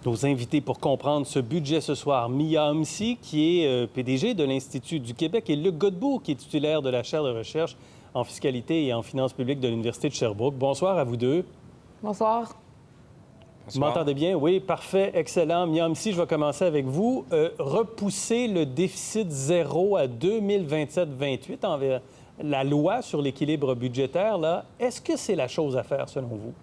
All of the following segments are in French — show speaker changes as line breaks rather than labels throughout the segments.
Nos invités pour comprendre ce budget ce soir, Mia Homsi, qui est PDG de l'Institut du Québec, et Luc Godbout, qui est titulaire de la chaire de recherche en fiscalité et en finances publiques de l'Université de Sherbrooke. Bonsoir à vous deux.
Bonsoir.
Vous m'entendez bien? Oui, parfait, excellent. Mia Homsi, je vais commencer avec vous. Repousser le déficit zéro à 2027-28 envers la loi sur l'équilibre budgétaire, là, est-ce que c'est la chose à faire selon vous?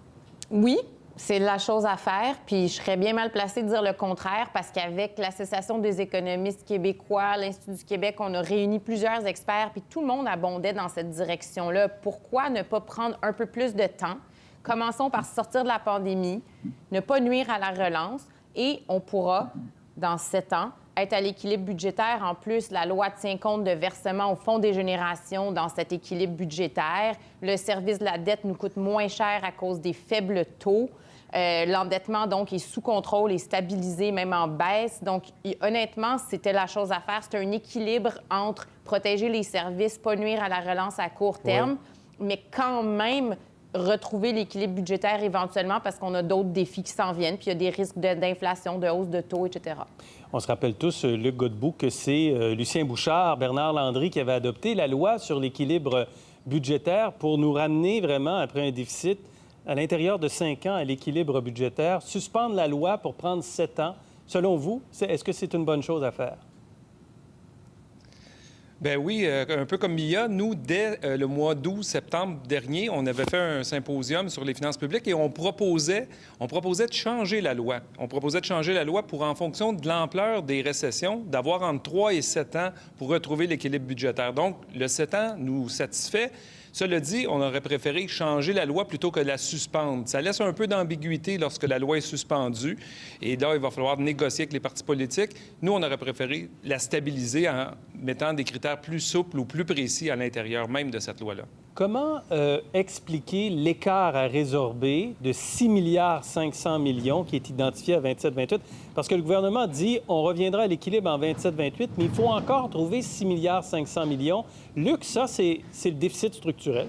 Oui, c'est la chose à faire, puis je serais bien mal placée de dire le contraire parce qu'avec l'Association des économistes québécois, l'Institut du Québec, on a réuni plusieurs experts, puis tout le monde abondait dans cette direction-là. Pourquoi ne pas prendre un peu plus de temps? Commençons par sortir de la pandémie, ne pas nuire à la relance, et on pourra, dans 7 ans, être à l'équilibre budgétaire. En plus, la loi tient compte de versements au Fonds des générations dans cet équilibre budgétaire. Le service de la dette nous coûte moins cher à cause des faibles taux. L'endettement, donc, est sous contrôle et stabilisé, même en baisse. Donc, honnêtement, c'était la chose à faire. C'est un équilibre entre protéger les services, pas nuire à la relance à court terme, mais quand même retrouver l'équilibre budgétaire éventuellement parce qu'on a d'autres défis qui s'en viennent, puis il y a des risques d'inflation, de hausse de taux, etc.
On se rappelle tous, Luc Godbout, que c'est Lucien Bouchard, Bernard Landry qui avait adopté la loi sur l'équilibre budgétaire pour nous ramener vraiment, après un déficit, à l'intérieur de 5 ans, à l'équilibre budgétaire. Suspendre la loi pour prendre 7 ans, selon vous, est-ce que c'est une bonne chose à faire?
Bien oui, un peu comme Mia, nous, dès le mois d'août-septembre dernier, on avait fait un symposium sur les finances publiques et on proposait de changer la loi. On proposait de changer la loi pour, en fonction de l'ampleur des récessions, d'avoir entre 3 et 7 ans pour retrouver l'équilibre budgétaire. Donc, le 7 ans nous satisfait. Cela dit, on aurait préféré changer la loi plutôt que la suspendre. Ça laisse un peu d'ambiguïté lorsque la loi est suspendue. Et là, il va falloir négocier avec les partis politiques. Nous, on aurait préféré la stabiliser en mettant des critères plus souples ou plus précis à l'intérieur même de cette loi-là.
Comment expliquer l'écart à résorber de 6,5 milliards qui est identifié à 27-28? Parce que le gouvernement dit on reviendra à l'équilibre en 27-28, mais il faut encore trouver 6,5 milliards. Luc, ça, c'est le déficit structurel.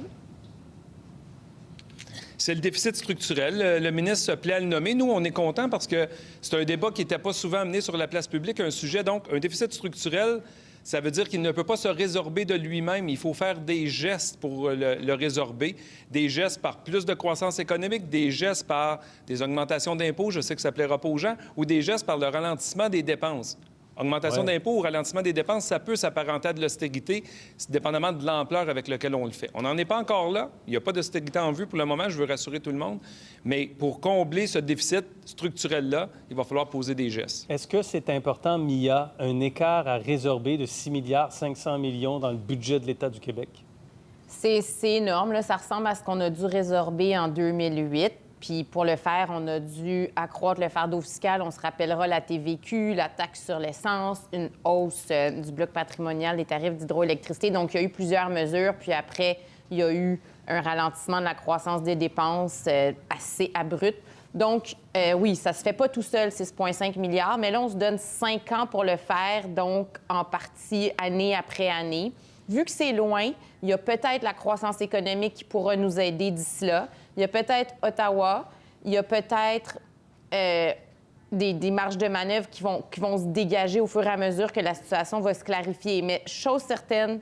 C'est le déficit structurel. Le ministre se plaît à le nommer. Nous, on est contents parce que c'est un débat qui n'était pas souvent amené sur la place publique, un sujet, donc, un déficit structurel. Ça veut dire qu'il ne peut pas se résorber de lui-même. Il faut faire des gestes pour le résorber, des gestes par plus de croissance économique, des gestes par des augmentations d'impôts, je sais que ça ne plaira pas aux gens, ou des gestes par le ralentissement des dépenses. Augmentation d'impôts ou ralentissement des dépenses, ça peut s'apparenter à de l'austérité, dépendamment de l'ampleur avec laquelle on le fait. On n'en est pas encore là. Il n'y a pas d'austérité en vue pour le moment, je veux rassurer tout le monde. Mais pour combler ce déficit structurel-là, il va falloir poser des gestes.
Est-ce que c'est important, Mia, un écart à résorber de 6,5 milliards dans le budget de l'État du Québec?
C'est énorme. Là. Ça ressemble à ce qu'on a dû résorber en 2008. Puis pour le faire, on a dû accroître le fardeau fiscal. On se rappellera la TVQ, la taxe sur l'essence, une hausse du bloc patrimonial des tarifs d'hydroélectricité. Donc, il y a eu plusieurs mesures. Puis après, il y a eu un ralentissement de la croissance des dépenses assez abrupt. Donc, oui, ça se fait pas tout seul, 6,5 milliards. Mais là, on se donne 5 ans pour le faire, donc en partie année après année. Vu que c'est loin, il y a peut-être la croissance économique qui pourra nous aider d'ici là. Il y a peut-être Ottawa. Il y a peut-être des marges de manœuvre qui vont se dégager au fur et à mesure que la situation va se clarifier. Mais chose certaine,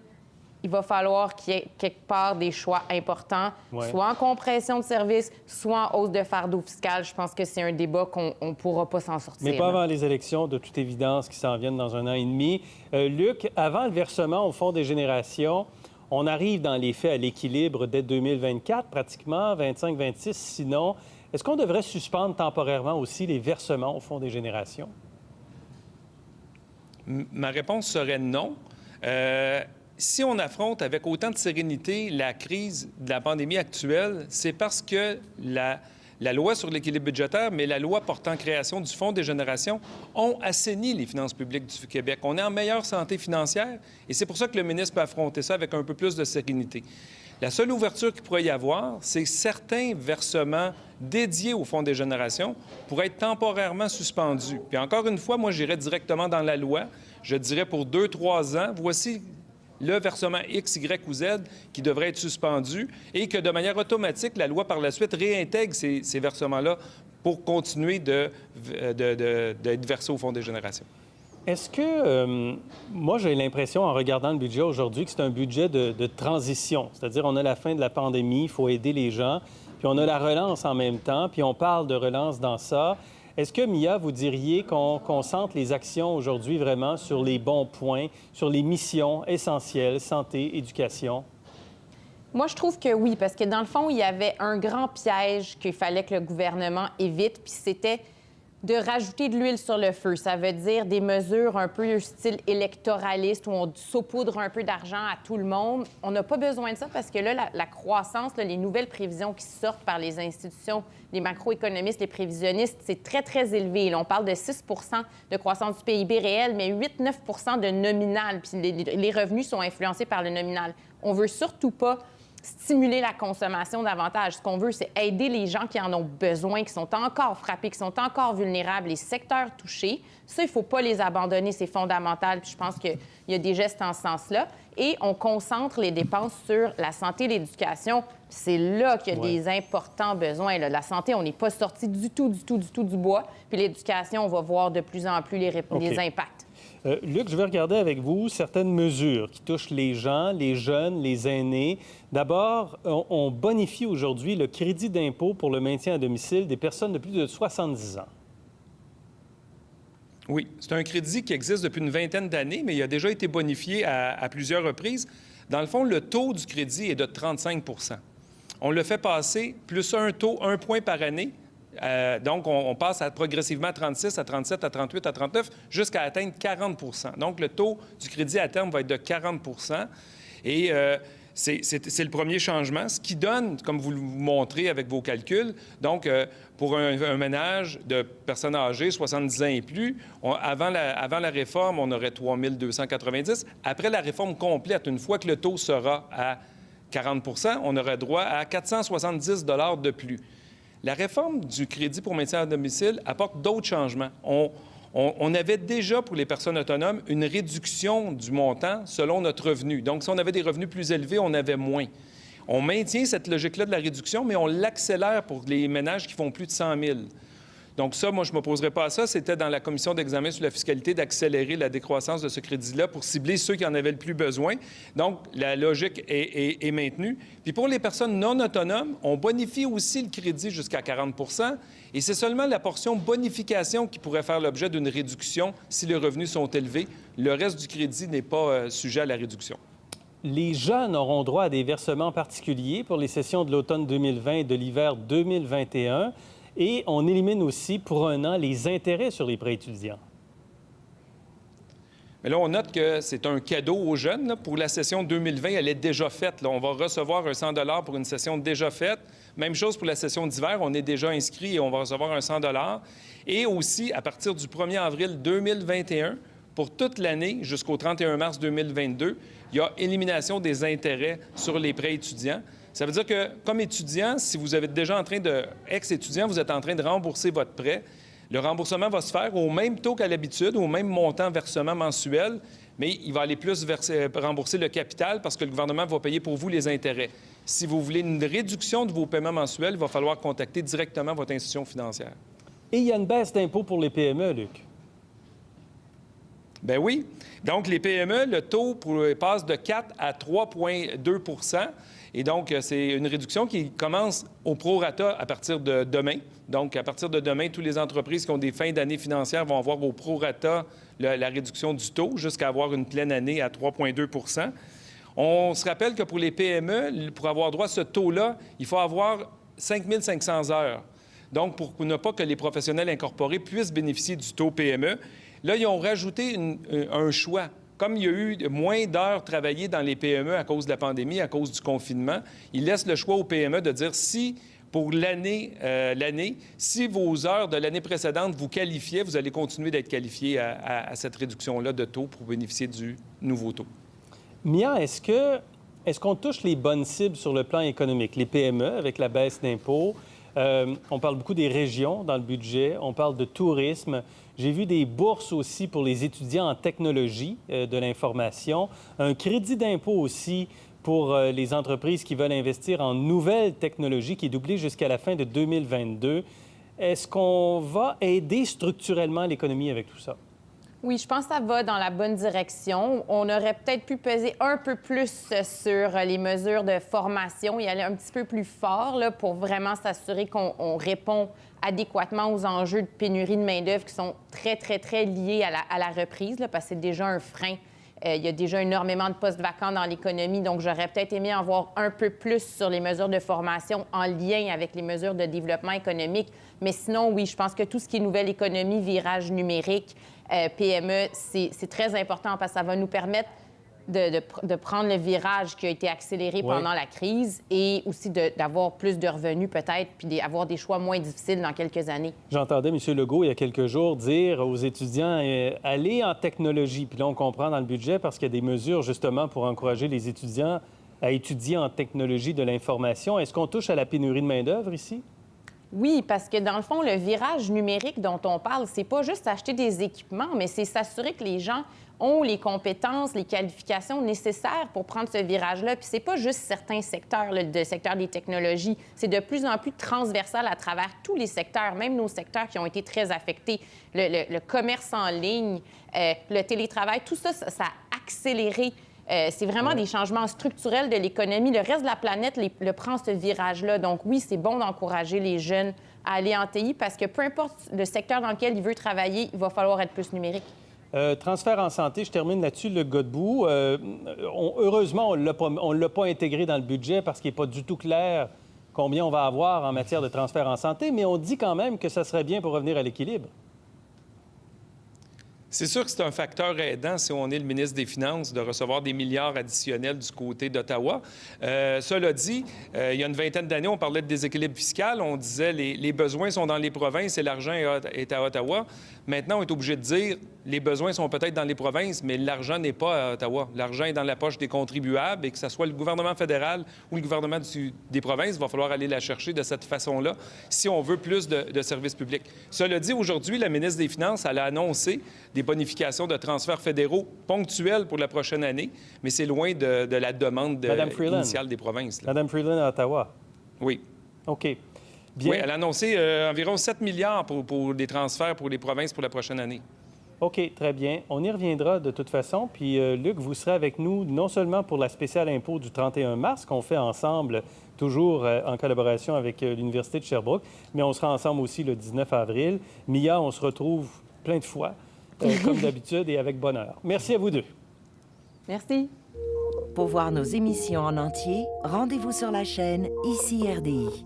il va falloir qu'il y ait quelque part des choix importants, soit en compression de services, soit en hausse de fardeau fiscal. Je pense que c'est un débat qu'on ne pourra pas s'en sortir.
Mais pas avant les élections, de toute évidence, qui s'en viennent dans 1 an et demi. Luc, avant le versement au Fonds des générations, on arrive dans les faits à l'équilibre dès 2024, pratiquement, 25-26 sinon. Est-ce qu'on devrait suspendre temporairement aussi les versements au Fonds des générations?
Ma réponse serait non. Si on affronte avec autant de sérénité la crise de la pandémie actuelle, c'est parce que la loi sur l'équilibre budgétaire, mais la loi portant création du Fonds des générations ont assaini les finances publiques du Québec. On est en meilleure santé financière et c'est pour ça que le ministre peut affronter ça avec un peu plus de sérénité. La seule ouverture qu'il pourrait y avoir, c'est certains versements dédiés au Fonds des générations pourraient être temporairement suspendus. Puis encore une fois, moi, j'irais directement dans la loi. Je dirais pour 2-3 ans, voici le versement X, Y ou Z qui devrait être suspendu et que de manière automatique, la loi par la suite réintègre ces versements-là pour continuer d'être versés au Fonds des générations.
Est-ce que, moi, j'ai l'impression, en regardant le budget aujourd'hui, que c'est un budget de transition. C'est-à-dire, on a la fin de la pandémie, il faut aider les gens, puis on a la relance en même temps, puis on parle de relance dans ça. Est-ce que, Mia, vous diriez qu'on concentre les actions aujourd'hui vraiment sur les bons points, sur les missions essentielles, santé, éducation?
Moi, je trouve que oui, parce que dans le fond, il y avait un grand piège qu'il fallait que le gouvernement évite, puis c'était de rajouter de l'huile sur le feu. Ça veut dire des mesures un peu style électoraliste où on saupoudre un peu d'argent à tout le monde. On n'a pas besoin de ça parce que là, la croissance, là, les nouvelles prévisions qui sortent par les institutions, les macroéconomistes, les prévisionnistes, c'est très, très élevé. Là, on parle de 6 de croissance du PIB réel, mais 8-9 de nominal. Puis les revenus sont influencés par le nominal. On veut surtout pas stimuler la consommation davantage. Ce qu'on veut, c'est aider les gens qui en ont besoin, qui sont encore frappés, qui sont encore vulnérables, les secteurs touchés. Ça, il ne faut pas les abandonner, c'est fondamental. Puis je pense qu'il y a des gestes en ce sens-là. Et on concentre les dépenses sur la santé et l'éducation. C'est là qu'il y a des importants besoins. Là. La santé, on n'est pas sorti du tout du bois. Puis l'éducation, on va voir de plus en plus les impacts.
Luc, je vais regarder avec vous certaines mesures qui touchent les gens, les jeunes, les aînés. D'abord, on bonifie aujourd'hui le crédit d'impôt pour le maintien à domicile des personnes de plus de 70 ans.
Oui, c'est un crédit qui existe depuis une vingtaine d'années, mais il a déjà été bonifié à plusieurs reprises. Dans le fond, le taux du crédit est de 35 %. On le fait passer plus un taux, 1 point par année. Donc, on passe progressivement à 36, à 37, à 38, à 39, jusqu'à atteindre 40 %. Donc, le taux du crédit à terme va être de 40 %. Et c'est le premier changement, ce qui donne, comme vous le montrez avec vos calculs, donc pour un ménage de personnes âgées, 70 ans et plus, avant la réforme, on aurait 3 290. Après la réforme complète, une fois que le taux sera à 40 %, on aurait droit à 470 $ de plus. La réforme du crédit pour maintien à domicile apporte d'autres changements. On avait déjà, pour les personnes autonomes, une réduction du montant selon notre revenu. Donc, si on avait des revenus plus élevés, on avait moins. On maintient cette logique-là de la réduction, mais on l'accélère pour les ménages qui font plus de 100 000. Donc ça, moi, je ne m'opposerais pas à ça. C'était dans la commission d'examen sur la fiscalité d'accélérer la décroissance de ce crédit-là pour cibler ceux qui en avaient le plus besoin. Donc, la logique est maintenue. Puis pour les personnes non autonomes, on bonifie aussi le crédit jusqu'à 40 % et c'est seulement la portion bonification qui pourrait faire l'objet d'une réduction si les revenus sont élevés. Le reste du crédit n'est pas sujet à la réduction.
Les jeunes auront droit à des versements particuliers pour les sessions de l'automne 2020 et de l'hiver 2021. Et on élimine aussi pour un an les intérêts sur les prêts étudiants.
Mais là, on note que c'est un cadeau aux jeunes. Là. Pour la session 2020, elle est déjà faite. Là. On va recevoir un 100 $ pour une session déjà faite. Même chose pour la session d'hiver. On est déjà inscrit et on va recevoir un 100 $. Et aussi, à partir du 1er avril 2021, pour toute l'année jusqu'au 31 mars 2022, il y a élimination des intérêts sur les prêts étudiants. Ça veut dire que, comme étudiant, si vous êtes déjà ex-étudiant, vous êtes en train de rembourser votre prêt, le remboursement va se faire au même taux qu'à l'habitude, au même montant versement mensuel, mais il va aller plus rembourser le capital parce que le gouvernement va payer pour vous les intérêts. Si vous voulez une réduction de vos paiements mensuels, il va falloir contacter directement votre institution financière.
Et il y a une baisse d'impôt pour les PME, Luc.
Bien oui. Donc, les PME, le taux passe de 4 à 3,2 %. Et donc, c'est une réduction qui commence au prorata à partir de demain. Donc, à partir de demain, toutes les entreprises qui ont des fins d'année financières vont avoir au prorata la réduction du taux jusqu'à avoir une pleine année à 3,2 %. On se rappelle que pour les PME, pour avoir droit à ce taux-là, il faut avoir 5 500 heures. Donc, pour ne pas que les professionnels incorporés puissent bénéficier du taux PME, là, ils ont rajouté un choix. Comme il y a eu moins d'heures travaillées dans les PME à cause de la pandémie, à cause du confinement, ils laissent le choix aux PME de dire si, pour l'année, si vos heures de l'année précédente vous qualifiaient, vous allez continuer d'être qualifié à cette réduction-là de taux pour bénéficier du nouveau taux.
Mia, est-ce qu'on touche les bonnes cibles sur le plan économique? Les PME avec la baisse d'impôts, On parle beaucoup des régions dans le budget. On parle de tourisme. J'ai vu des bourses aussi pour les étudiants en technologie de l'information. Un crédit d'impôt aussi pour les entreprises qui veulent investir en nouvelles technologies qui est doublé jusqu'à la fin de 2022. Est-ce qu'on va aider structurellement l'économie avec tout ça?
Oui, je pense que ça va dans la bonne direction. On aurait peut-être pu peser un peu plus sur les mesures de formation et aller un petit peu plus fort là, pour vraiment s'assurer qu'on répond adéquatement aux enjeux de pénurie de main-d'œuvre qui sont très, très, très liés à la reprise, là, parce que c'est déjà un frein. Il y a déjà énormément de postes vacants dans l'économie, donc j'aurais peut-être aimé en voir un peu plus sur les mesures de formation en lien avec les mesures de développement économique. Mais sinon, oui, je pense que tout ce qui est nouvelle économie, virage numérique, PME, c'est très important parce que ça va nous permettre de prendre le virage qui a été accéléré pendant la crise et aussi d'avoir plus de revenus peut-être, puis d'avoir des choix moins difficiles dans quelques années.
J'entendais M. Legault, il y a quelques jours, dire aux étudiants allez en technologie. Puis là, on comprend dans le budget parce qu'il y a des mesures justement pour encourager les étudiants à étudier en technologie de l'information. Est-ce qu'on touche à la pénurie de main-d'œuvre ici?
Oui, parce que dans le fond, le virage numérique dont on parle, c'est pas juste acheter des équipements, mais c'est s'assurer que les gens ont les compétences, les qualifications nécessaires pour prendre ce virage-là. Puis c'est pas juste certains secteurs, le secteur des technologies. C'est de plus en plus transversal à travers tous les secteurs, même nos secteurs qui ont été très affectés. Le commerce en ligne, le télétravail, tout ça, ça a accéléré. C'est vraiment des changements structurels de l'économie. Le reste de la planète le prend ce virage-là. Donc oui, c'est bon d'encourager les jeunes à aller en TI parce que peu importe le secteur dans lequel il veut travailler, il va falloir être plus numérique.
Transfert en santé, je termine là-dessus, le Godbout. Heureusement, on ne l'a pas intégré dans le budget parce qu'il n'est pas du tout clair combien on va avoir en matière de transfert en santé, mais on dit quand même que ça serait bien pour revenir à l'équilibre.
C'est sûr que c'est un facteur aidant, si on est le ministre des Finances, de recevoir des milliards additionnels du côté d'Ottawa. Cela dit, il y a une vingtaine d'années, on parlait de déséquilibre fiscal. On disait les besoins sont dans les provinces et l'argent est à Ottawa. Maintenant, on est obligé de dire les besoins sont peut-être dans les provinces, mais l'argent n'est pas à Ottawa. L'argent est dans la poche des contribuables et que ce soit le gouvernement fédéral ou le gouvernement des provinces, il va falloir aller la chercher de cette façon-là si on veut plus de services publics. Cela dit, aujourd'hui, la ministre des Finances, elle a annoncé des bonifications de transferts fédéraux ponctuels pour la prochaine année, mais c'est loin de la demande initiale des provinces. Là.
Mme Freeland à Ottawa.
Oui.
OK. Bien.
Oui, elle a annoncé environ 7 milliards pour des transferts pour les provinces pour la prochaine année.
OK, très bien. On y reviendra de toute façon. Puis, Luc, vous serez avec nous non seulement pour la spéciale impôt du 31 mars qu'on fait ensemble, toujours en collaboration avec l'Université de Sherbrooke, mais on sera ensemble aussi le 19 avril. Mia, on se retrouve plein de fois, comme d'habitude, et avec bonheur. Merci à vous deux.
Merci.
Pour voir nos émissions en entier, rendez-vous sur la chaîne ICI RDI.